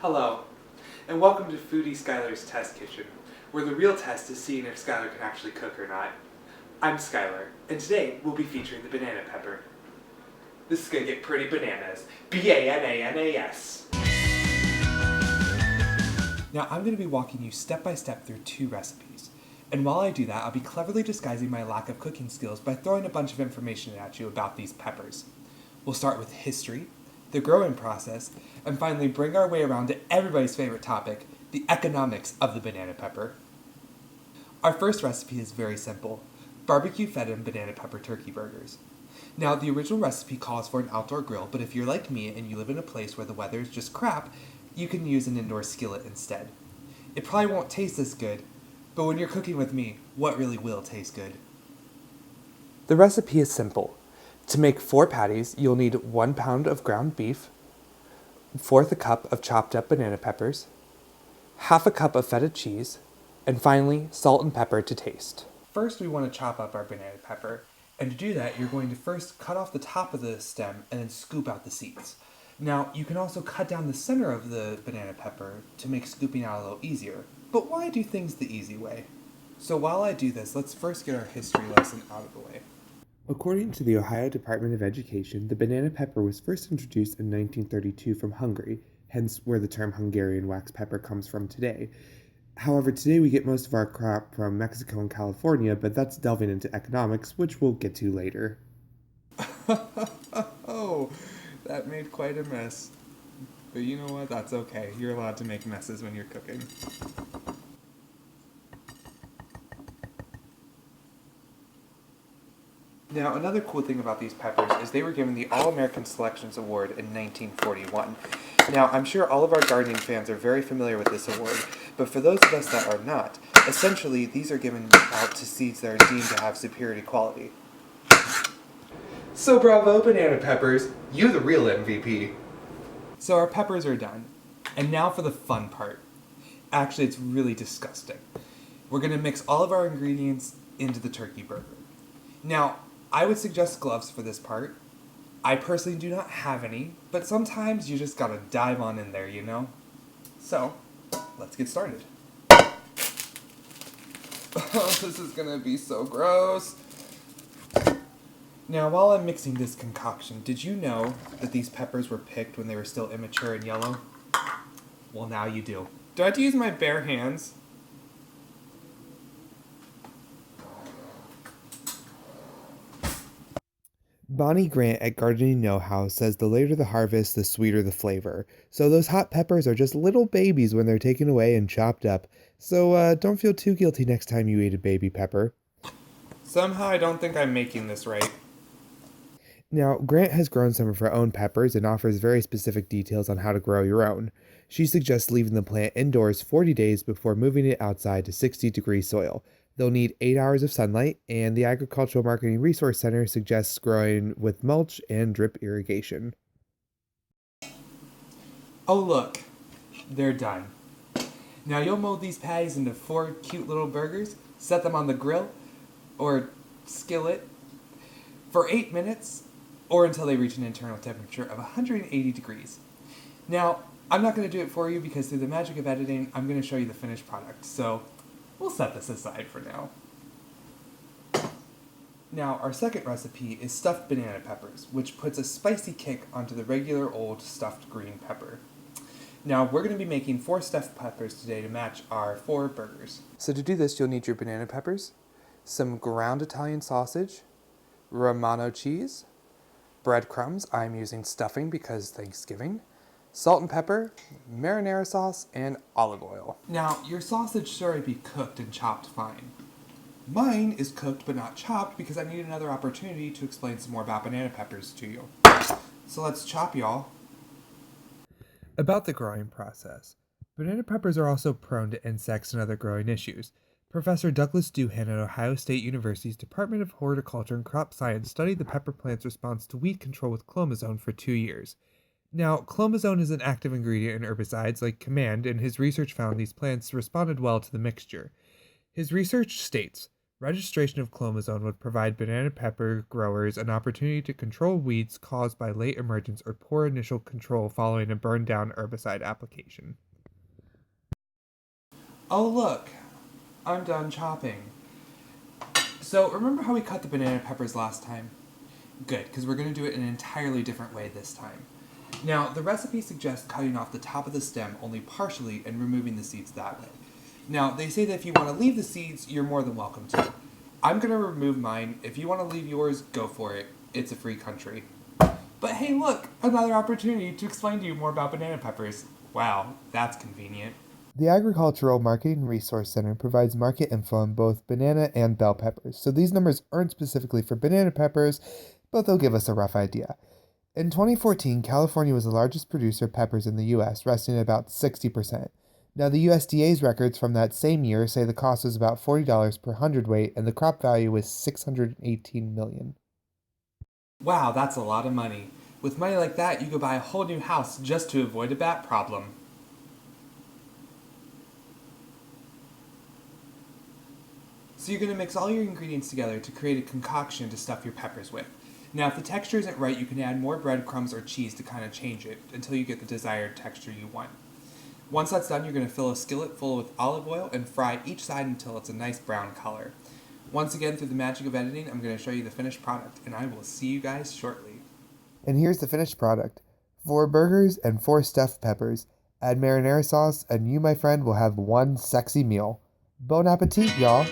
Hello, and welcome to Foodie Schuyler's Test Kitchen, where the real test is seeing if Schuyler can actually cook or not. I'm Schuyler, and today we'll be featuring the banana pepper. This is gonna get pretty bananas. B-A-N-A-N-A-S. Now I'm gonna be walking you step by step through two recipes. And while I do that, I'll be cleverly disguising my lack of cooking skills by throwing a bunch of information at you about these peppers. We'll start with history, the growing process, and finally bring our way around to everybody's favorite topic, the economics of the banana pepper. Our first recipe is very simple, barbecue feta and banana pepper turkey burgers. Now, the original recipe calls for an outdoor grill, but if you're like me and you live in a place where the weather is just crap, you can use an indoor skillet instead. It probably won't taste as good, but when you're cooking with me, what really will taste good? The recipe is simple. To make 4 patties, you'll need 1 pound of ground beef, 1/4 cup of chopped up banana peppers, 1/2 cup of feta cheese, and finally, salt and pepper to taste. First, we want to chop up our banana pepper, and to do that, you're going to first cut off the top of the stem and then scoop out the seeds. Now, you can also cut down the center of the banana pepper to make scooping out a little easier. But why do things the easy way? So while I do this, let's first get our history lesson out of the way. According to the Ohio Department of Education, the banana pepper was first introduced in 1932 from Hungary, hence where the term Hungarian wax pepper comes from today. However, today we get most of our crop from Mexico and California, but that's delving into economics, which we'll get to later. Oh, that made quite a mess. But you know what? That's okay. You're allowed to make messes when you're cooking. Now, another cool thing about these peppers is they were given the All-American Selections Award in 1941. Now, I'm sure all of our gardening fans are very familiar with this award, but for those of us that are not, essentially these are given out to seeds that are deemed to have superior quality. So bravo, banana peppers, you the real MVP. So our peppers are done, and now for the fun part. Actually, it's really disgusting. We're going to mix all of our ingredients into the turkey burger. Now, I would suggest gloves for this part. I personally do not have any, but sometimes you just gotta dive on in there, you know? So, let's get started. Oh, this is gonna be so gross. Now, while I'm mixing this concoction, did you know that these peppers were picked when they were still immature and yellow? Well, now you do. Do I have to use my bare hands? Bonnie Grant at Gardening Know-How says the later the harvest, the sweeter the flavor. So those hot peppers are just little babies when they're taken away and chopped up. So don't feel too guilty next time you eat a baby pepper. Somehow I don't think I'm making this right. Now, Grant has grown some of her own peppers and offers very specific details on how to grow your own. She suggests leaving the plant indoors 40 days before moving it outside to 60-degree soil. They'll need 8 hours of sunlight, and the Agricultural Marketing Resource Center suggests growing with mulch and drip irrigation. Oh look, they're done. Now you'll mold these patties into 4 cute little burgers, set them on the grill, or skillet, for 8 minutes, or until they reach an internal temperature of 180 degrees. Now, I'm not going to do it for you because through the magic of editing, I'm going to show you the finished product, so we'll set this aside for now. Now, our second recipe is stuffed banana peppers, which puts a spicy kick onto the regular old stuffed green pepper. Now, we're going to be making 4 stuffed peppers today to match our 4 burgers. So to do this, you'll need your banana peppers, some ground Italian sausage, Romano cheese, breadcrumbs, I'm using stuffing because Thanksgiving, salt and pepper, marinara sauce, and olive oil. Now, your sausage should already be cooked and chopped fine. Mine is cooked but not chopped because I need another opportunity to explain some more about banana peppers to you. So let's chop, y'all. About the growing process. Banana peppers are also prone to insects and other growing issues. Professor Douglas Doohan at Ohio State University's Department of Horticulture and Crop Science studied the pepper plant's response to weed control with clomazone for 2 years. Now, clomazone is an active ingredient in herbicides like Command, and his research found these plants responded well to the mixture. His research states, Registration of clomazone would provide banana pepper growers an opportunity to control weeds caused by late emergence or poor initial control following a burned down herbicide application. Oh, look, I'm done chopping. So, remember how we cut the banana peppers last time? Good, because we're going to do it in an entirely different way this time. Now, the recipe suggests cutting off the top of the stem only partially and removing the seeds that way. Now, they say that if you want to leave the seeds, you're more than welcome to. I'm going to remove mine. If you want to leave yours, go for it. It's a free country. But hey, look, another opportunity to explain to you more about banana peppers. Wow, that's convenient. The Agricultural Marketing Resource Center provides market info on both banana and bell peppers, so these numbers aren't specifically for banana peppers, but they'll give us a rough idea. In 2014, California was the largest producer of peppers in the US, resting at about 60%. Now, the USDA's records from that same year say the cost was about $40 per hundredweight and the crop value was $618 million. Wow, that's a lot of money. With money like that, you could buy a whole new house just to avoid a bat problem. So you're going to mix all your ingredients together to create a concoction to stuff your peppers with. Now, if the texture isn't right, you can add more breadcrumbs or cheese to kind of change it until you get the desired texture you want. Once that's done, you're going to fill a skillet full with olive oil and fry each side until it's a nice brown color. Once again, through the magic of editing, I'm going to show you the finished product, and I will see you guys shortly. And here's the finished product. 4 burgers and 4 stuffed peppers. Add marinara sauce, and you, my friend, will have one sexy meal. Bon appetit, y'all!